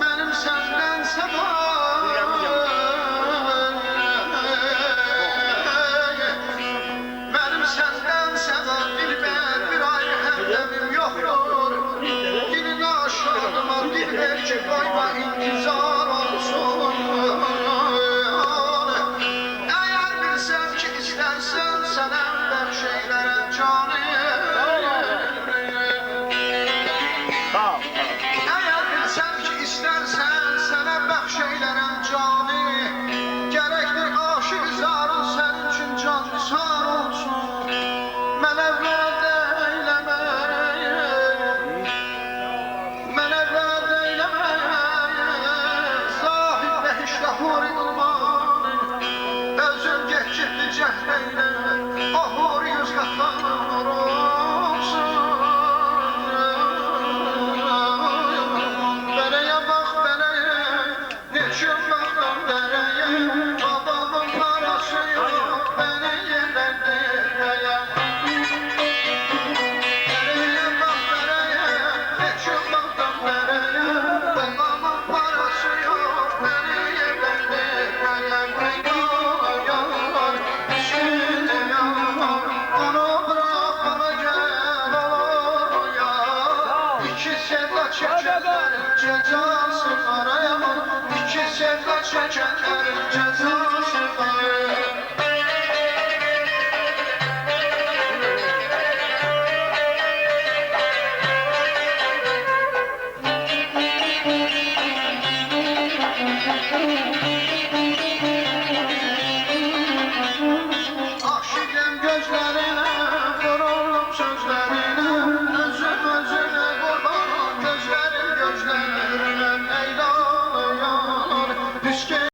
Benim senden benim senden sevap bir ayrı hemdemim yoktur. Dilin aşığıma dil ver ki koyma intizar olsun. Eğer bilsem ki istersen sana bəxşeylere canı. İstersen sana bəxşeylənəm canı. Gərəkdir aşıq zarın sənin üçün can nisar olsun. Mən əvlad eyləməyim, mən əvlad eyləməyim. Sahib behişdə huri qılmanı, özün geçirdi cəhd eylə, o huri yüz qatlanır olsun. Çekenlerin cezası var ya, iki sevda çekenlerin cezası var.